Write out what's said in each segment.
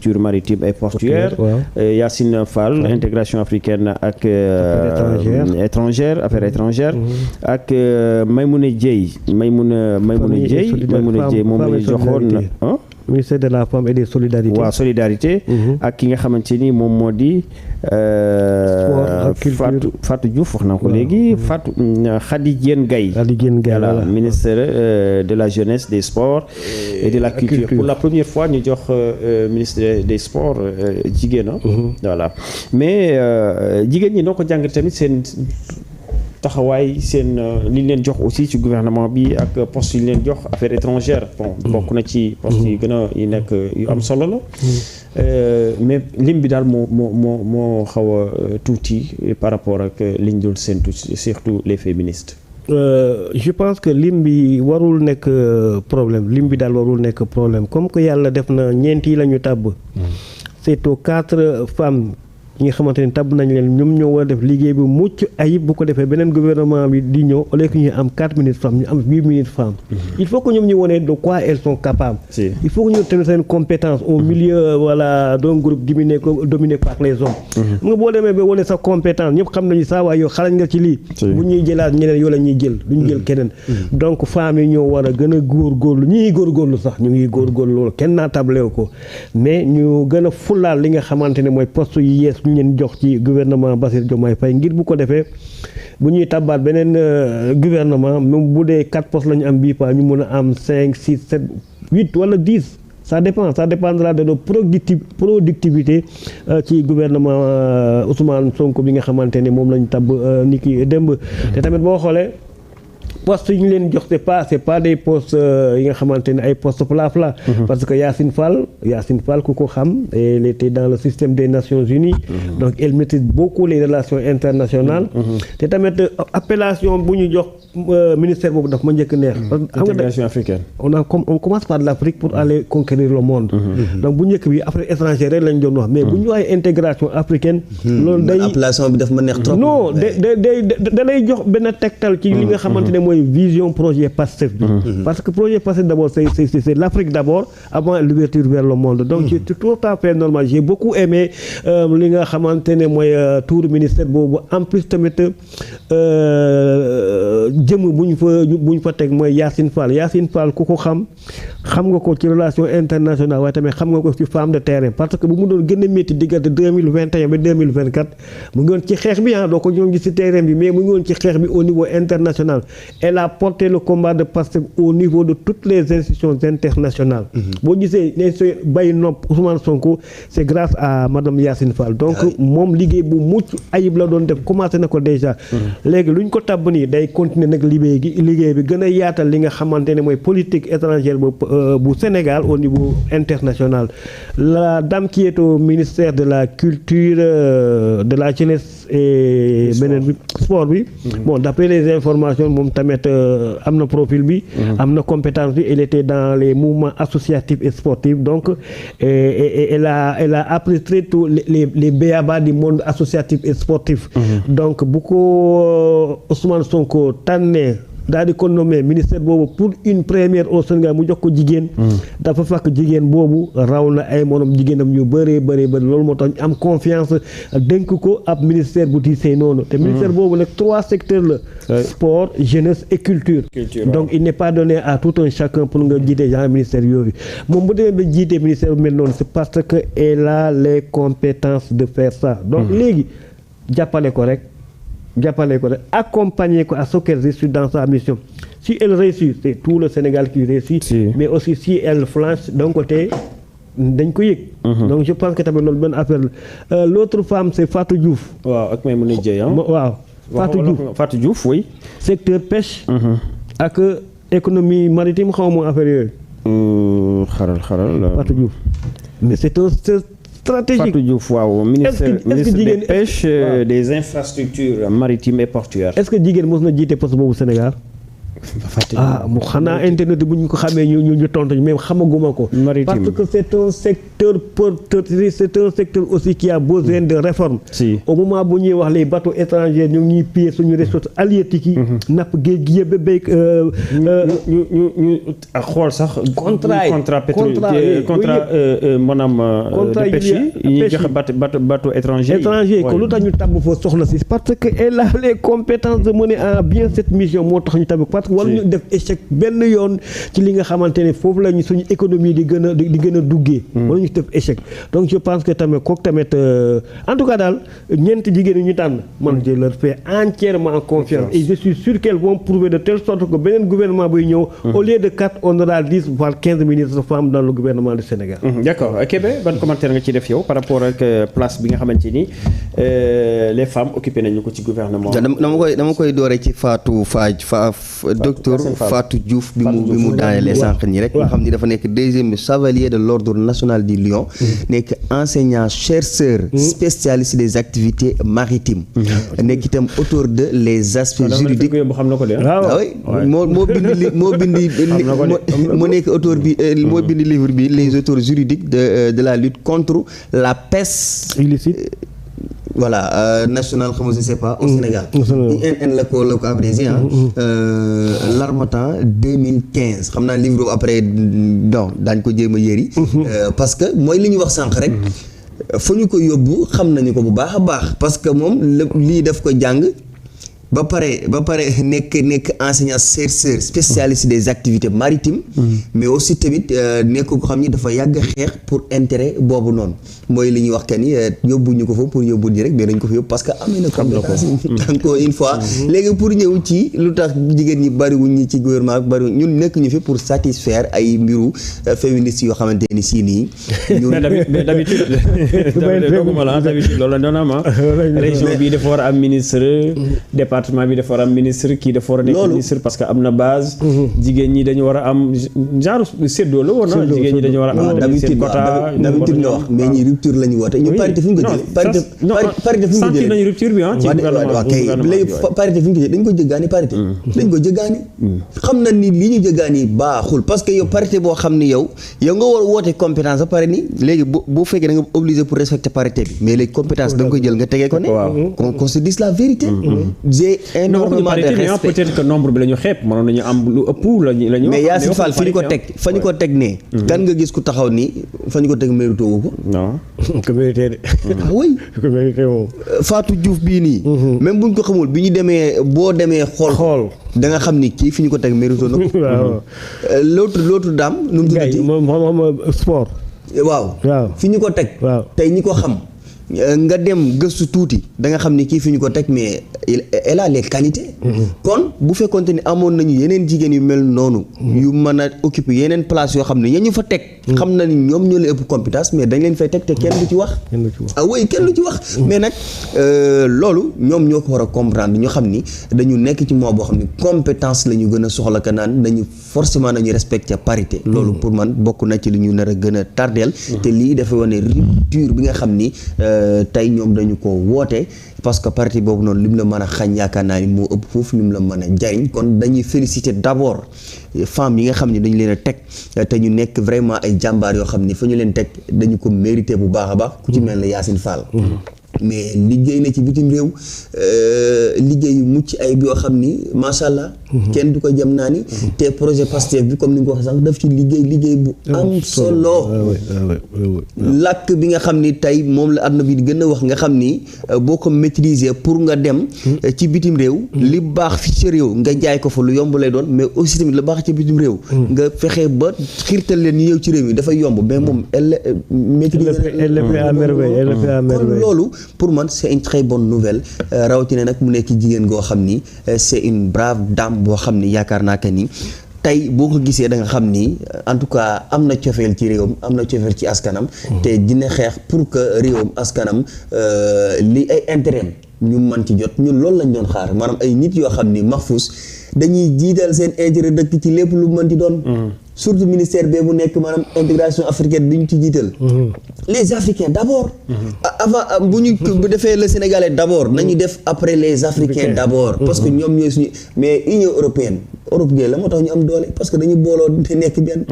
maritime et portuaire, Yacine Fall intégration africaine ak affaires étrangères ak Maymouna Dieye moom la ñu joxoon ministère de la femme et des solidarités. waaw solidarité. ak ki nga xamante ni moom moo di. Fatou Diouf wax naa ko léegi. Khady Diène Gaye. voilà ministre de la jeunesse des sports et de la culture. Pour la première fois ñu jox ministre des sports jigéen. voilà mais jigéen ñi noo ko jàng tamit seen. taxawaay seen li leen jox aussi ci gouvernement bi ak poste yi leen jox affaires étrangères bon bokk na ci poste yi gën a yi nekk yu am solo la mais lim bi daal moo xaw a tuuti par rapport ak liñ doon séntu surtout les féministes. Je pense que lim bi warul nekk problème lim bi daal warul nekk problème comme que yàlla def na ñeenti la ñu tàbb c'est aux 4 femmes ñi nga xamante ne tabb nañ leen ñoom ñoo war a def liggéey bi mucc ayib bu ko defee beneen gouvernement bi di ñëw au lieu que ñu am 4 minutes femmes ñu am 8 minutes femmes. Il faut que ñoom ñu wone de quoi elles sont capables. Il faut que ñu tamit seen compétence au milieu voilà d'un groupe dominé par les hommes. xam nga boo demee ba wane sa compétence ñëpp xam nañu saa waay yow xarañ nga ci lii. bu ñuy jëlaat ñeneen yoo la ñuy jël duñu jël keneen. donc femmes yi ñoo war a gën a góorgóorlu ñi ngi góorgóorlu sax ñu ngi góorgóorlu loolu kenn naa tablew ko mais ñu gën a fulaal li nga xamante ne mooy poste yi yees ñu leen jox ci gouvernement Bassirou Diomaye Faye ngir bu ko defee bu ñuy tabaat beneen gouvernement même bu dee 4 postes la ñu am bii pa ñu mën a am 5 6 7 8 wala 10 ça dépendra de notre productivité ci gouvernement Ousmane Sonko bi nga xamante ne moom lañu tab ni ki démb te tamit boo xoolee postes yi ñu leen jox c'est pas des postes yi nga xamante ne ay postes plat parce que Yacine Fall ku ko xam elle était dans le système des Nations Unies donc elle maîtrise beaucoup les relations internationales te tamit appellation bu ñu jox ministère boobu daf ma njëkk neex intégration africaine on commence par l'Afrique pour aller conquérir le monde donc bu njëkk bi Afrique étrangère rek lañ doon wax mais bu ñu waxee intégration africaine loolu day appellation bi daf ma neex trop non da lay jox benn tegtal ci li nga xamante ne mooy vision projet PASTEF bi parce que projet PASTEF d'abord c'est l'Afrique d'abord avant l'ouverture vers le monde donc c'est tout à fait normal j'ai beaucoup aimé li nga xamante ne mooy tour ministère boobu en plus tamit jëm bu ñu fa teg mooy Yacine Fall ku ko xam nga ko ci relation internationale waaye tamit xam nga ko ci femme de terrain parce que bu mu doon gën a métti diggante 2021 ba 2024 mu ngi woon ci xeex bi doo ko ñoom gis ci terrain bi mais mu ngi woon ci xeex bi au niveau international elle a porté le combat de Pastef au niveau de toutes les institutions internationales boo gisee ne so bay nopp Ousmane Sonko c'est grâce à madame Yacine Fall donc moom liggéey bu mucc ayib la doon def commencé na ko déjà léegi lu ñu ko tàbb nii day continuer nag liggéey bi gën a yaatal li nga xamante ne mooy politique étrangère bu Sénégal au niveau international la dame qui est au ministère de la culture de la jeunesse et beneen bi sport bi bon d'après les informations moom tamit am na profil bi am na compétence bi elle était dans les mouvements associatifs et sportifs donc elle a appris très tôt les b.a.-ba du monde associatif et sportif donc bu ko Ousmane Sonko tànnee daal di ko nommé ministère boobu pour une première au Sénégal mu jox ko jigéen dafa fekk jigéen boobu raw na ay morom jigéenam ñu bëree loolu moo tax ñu am confiance dénk ko ab ministère bu tiisee noonu te ministère boobu nag 3 secteurs la sport jeunesse et culture donc il n'est pas donné à tout un chacun pour nga jiite genre ministère yooyu moom bu demee ba jiite ministère bu mel noonu c'est parce que elle a les compétences de faire ça donc léegi jàppale ko rek accompagner ko à ce qu'elle réussisse dans sa mission. Si elle réussit, c'est tout le Sénégal qui réussit, mais aussi si elle flanche d'un côté, dañ ko yëg. Donc je pense que tamit loolu benn affaire la l'autre femme c'est Fatou Diouf. waaw ak Maymouna Dieye waaw Fatou Diouf oui. secteur pêche. ak économie maritime xaw ma affaire yooyu. xaral. Fatou Diouf mais c'est stratégique. Fatou Diouf waaw ministre des pêches des infrastructures maritimes et portuaires. Est-ce que jigéen mos na jiite poste boobu Sénégal. mu xanaa internet bu ñu ko xamee ñu tontu mais xamaguma ko. parce que c'est un secteur porteur, c'est un secteur aussi qui a besoin de réforme. Au moment bu ñuy wax les bateaux étrangers ñu ngi piller suñu ressources halieutiques yi. napp géej gi yëpp béy. ñu xool sax. contrat maanaam. de pêche yi ñuy joxe bateau étranger ko lu tax ñu tabb foofu soxna si parce que elle a les compétences de mener à bien cette mission moo tax ñu tabb parce que wala ñu def échec benn yoon ci li nga xamante ne foofu la ñu suñu économie di gën a duggee. wala ñu def échec donc je pense que tamit kooku tamit en tout cas daal ñeenti jigéen ñi ñu tànn man je leur fais entièrement confiance et je suis sûr qu'elles vont prouver de telle sorte que beneen gouvernement buy ñëw au lieu de 4 on aura 10 voire 15 ministres de femmes dans le gouvernement du Sénégal. D'accord Kébé ban commentaire nga ci def yow par rapport ak place bi nga xamante ni les femmes occupé nañu ko ci gouvernement. dama koy doore ci docteur Fatou Diouf bi mu daanelee sànq nii rek nga xam ni dafa nekk deuxième chevalier de l'ordre national du Lion nekk enseignant chercheur spécialiste des activités maritimes nekk itam auteur de les aspects juridiques moo nekk auteur bi moo bind livre bi les auteurs juridiques de la lutte contre la pêche illicite voilà national xam nga je sais pas au Sénégal INN la ko abrégé l'Harmattan 2015 xam naa livre boobu après daañ ko jéem a yëri parce que mooy li ñu wax sànq rek fa ñu ko yóbbu xam nañu ko bu baax a baax parce que moom lii daf ko jàng ba pare nekk enseignant chercheur spécialiste des activités maritimes mais aussi tamit nekk ko xam ni dafa yàgg xeex pour intérêt boobu noonu mooy li ñuy wax que ni yóbbu ñu ko fa pour yóbbu ji rek mais dañ ko fa yóbbu parce que amee na compétence encore une fois léegi pour ñëw ci lu tax jigéen ñi bariwuñ ñi ci gouvernement bariwuñ ñun nekk ñu fi pour satisfaire ay mbiru féministes yoo xamante ni si nii mais d'habitude loolu la doon am région bi dafa war a am ministre département bi dafa war a am ministre kii dafa war a nekk ministre parce que am na base jigéen ñi dañu war a am genre séddoo la woon na jigéen ñi dañu war a am seen quota d'habitude nga wax mais ñi rupture la ñu woote ñu parité fi ñu ko jëlee parité fi ñu ko jëlee nañu rupture bi ci waaw kay léegi parité fi ñu ko jëlee dañ ko jëggaani parité dañ ko jëggaani xam na ni li ñu jëggaani baaxul parce que yow parité boo xam ni yow nga war a woote compétence ba pare ni léegi bu fekkee da nga obligé pour respecter parité bi mais léegi compétence da nga koy jël nga tegee ko ne qu'on se dise la vérité énormément de respect peut-être que nombre bi la ñu xeeb mënoon nañu am lu ëpp la ñu mais Yacine Fall fi ñu ko teg fa ñu ko teg ne kan nga gis ku taxaw ni fa ñu ko teg mérité wu ko non ko mérité de oui ko mérité moom Fatou Diouf bii nii même buñ ko xamul bi ñu demee boo demee xool da nga xam ni kii fi ñu ko teg mérité na ko l'autre dame nu mu tuddati moom sport waaw fi ñu ko teg tey ñi ko xam nga dem gëstu tuuti da nga xam ni kii fi ñu ko teg mais elle a les qualités kon bu fekkonte ni amoon nañu yeneen jigéen yu mel noonu yu mën a occuper yeneen place yoo xam ne ya ñu fa teg xam na ni ñoom ñoo leen ëpp compétence mais dañ leen fay teg te kenn du ci wax oui kenn du ci wax mais nag loolu ñoom ñoo ko war a comprendre ñu xam ni dañu nekk ci mois boo xam ni compétence la ñu gën a soxla ka naan dañu forcément nañu respecter parité loolu pour man bokk na ci li ñu nar a gën a tardeel te lii dafa wane rupture bi nga xam ni tey ñoom dañu ko woote parce que parti boobu noonu lim la mën a xañ yaakaar naa ni moo ëpp foofu lim la mën a jariñ kon dañuy féliciter d'abord femmes yi nga xam ne dañu leen a teg te ñu nekk vraiment ay jàmbaar yoo xam ni fa ñu leen teg dañu ko mérité bu baax a baax ku ci mel ne Yacine Fall mais liggéey na ci bitim réew liggéey yu mucc ayib yoo xam ni macha allah. kenn du ko jëm naa ni. te projet Pastef bi comme ni nga ko waxee sax daf ci liggéey bu am solo. làkk bi nga xam ni tey moom la àdduna bi di gën a wax nga xam ni boo ko maîtriser pour nga dem. ci bitim réew. li baax fi ci réew nga jaay ko fa lu yomb lay doon mais aussi tamit la baax ci bitim réew. nga fexe ba xiirtal leen ñi ñëw ci réew mi dafay yomb mais moom elle maîtriser. elle le fait à merveille kon loolu. pour man c'est une très bonne nouvelle rawatina nag mu nekk jigéen goo xam ni c'est une brave dame boo xam ni yaakaar naa que ni tey boo ko gisee da nga xam ni en tout cas am na cofeel ci réewam am na cofeel ci askanam. te dina xeex pour que réewam askanam li ay intérêt ñu mën ci jot ñun loolu lañ doon xaar maanaam ay nit yoo xam ni Mahfouz dañuy jiital seen intérêt dëkk ci lépp lu mën ci doon. surtout ministère bee bu nekk maanaam intégration africaine bi ñu ci jiital. les Africains d'abord. avant bu defee le Sénégalais d'abord nañu def après les Africains d'abord. parce que ñoom ñooy suñu mais Union européenne Europe gee la moo tax ñu am doole parce que dañu booloo te nekk benn.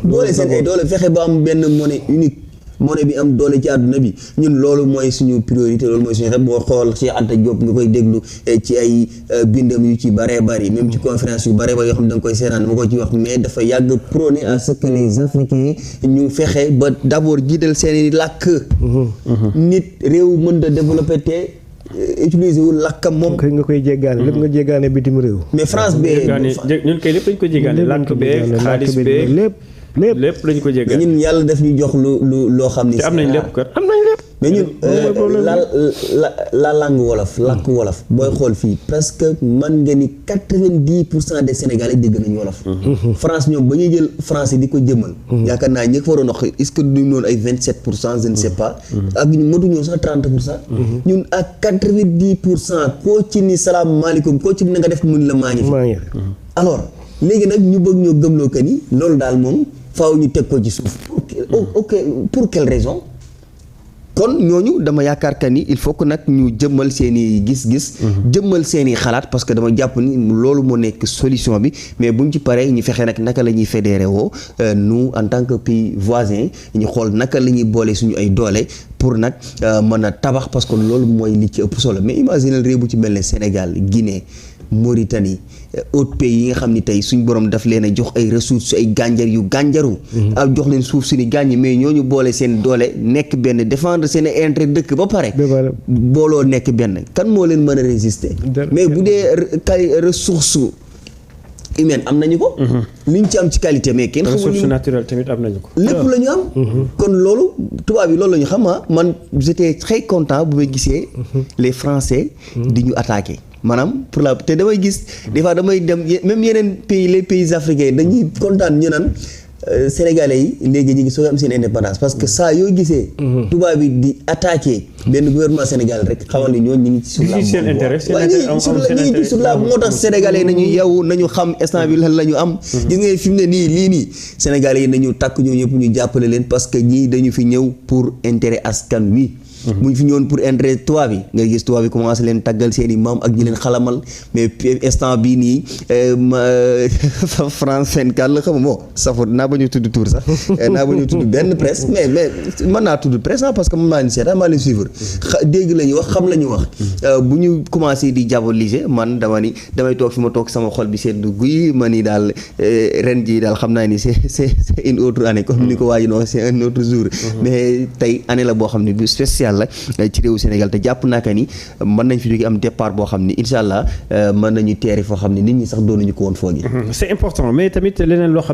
boole seen ay doole fexe ba am benn monnaie unique. monnaie bi am doole ci àdduna bi ñun loolu mooy suñu priorité loolu mooy suñu xel boo xool Cheikh Anta Diop nga koy déglu ci ay bindam yu ci baree bari même ci conférence yu baree bari yoo xam ne da nga koy seetaan ma ko ci wax mais dafa yàgg prôner à ce que les Africains ñu fexe ba d'abord jiital seeni làkk nit réew mën da développer te utiliser wul làkkam moom nga koy jéggaane lépp nga jéggaane bitim réew mais France bee ñun kay lépp lañ ko jéggaane làkk bee xaalis bee lépp lañu ko jéggaane ñun yàlla daf ñu jox loo xam ni te am nañ lépp kat am nañ lépp mais ñun la langue wolof làkk wolof booy xool fii presque man nga ni 90% des Sénégalais dégg nañu wolof France ñoom ba ñuy jël français di ko jëmmal yaakaar naa ñi ko waroon wax est-ce que duñu noonu ay 27% je ne sais pas ak ñu matuñoo sax 30% ñun ak 90% koo ci ni salaamaaleykum koo ci ni na nga def mun la maa ngi fi alors léegi nag ñu bëgg ñoo gëmloo que ni loolu daal moom faaw ñu teg ko ci suuf ok pour quelle raison kon ñooñu dama yaakaar que ni il faut que nag ñu jëmmal seeni gis-gis jëmmal seeni xalaat parce que dama jàpp ni loolu moo nekk solution bi mais buñ ci paree ñu fexee nag naka la ñuy fédéré woo nous en tant que pays voisin ñu xool naka la ñuy boole suñu ay doole pour nag mën a tabax parce que loolu mooy li ci ëpp solo mais imagine réew bu ci mel ne Sénégal Guinée Mauritanie autres pays yi nga xam ni tey suñ borom daf leen a jox ay ressources ay gànjar yu gànjaru ak jox leen suuf suñu gàññi mais ñooñu boole seen doole nekk benn défendre seen intérêt dëkk ba pare booloo nekk benn kan moo leen mën a résister mais bu dee ressource humaine am nañu ko liñ ci am ci qualité mais kenn xamul ressource naturelle tamit am nañu ko lépp la ñu am kon loolu tubaab yi loolu la ñu xam man j'étais très content bu may gisee les Français di ñu attaquer maanaam pour la te damay gis des fois damay dem même yeneen pays les pays africains dañuy kontaan ñu naan Sénégalais yi léegi ñu ngi soo am seen indépendance parce que saa yoo gisee tubaab yi di attaquer benn gouvernement Sénégal rek xamal ni ñooñu ñu ngi ci sur la moo tax Sénégalais yi nañu yow nañu xam instant bi lan la ñu am gis nga fi mu ne nii lii nii Sénégalais yi nañu takk ñoo ñëpp ñu jàppale leen parce que ñii dañu fi ñëw pour intérêt askan wi bu ñu fi ñëwoon pour intérêt tubaab bi nga gis tubaab bi commencé leen taggal seen i maam ak di leen xalamal mais instant bii nii France 24 la xam nga moo safo naa ba ñu tudd tour sax naa ba ñu tudd benn presse mais mën naa tudd presse parce que mën naa ni seetaan maa leen suivre dégg la ñu wax xam la ñu wax bu ñu commencé di diaboliser man damay toog fi ma toog sama xol bi seddu guy ma ni daal ren ji daal xam naa ni c'est une autre année comme ni ko waa ji no c'est un autre jour mais tey année la boo xam ne bu spécial la ci réewu Sénégal te jàpp naa que ni mën nañ fi jóge am départ boo xam ni incha allah mën nañu teeri foo xam ne nit ñi sax doonuñu ko woon foogi. C'est important mais tamit leneen loo xam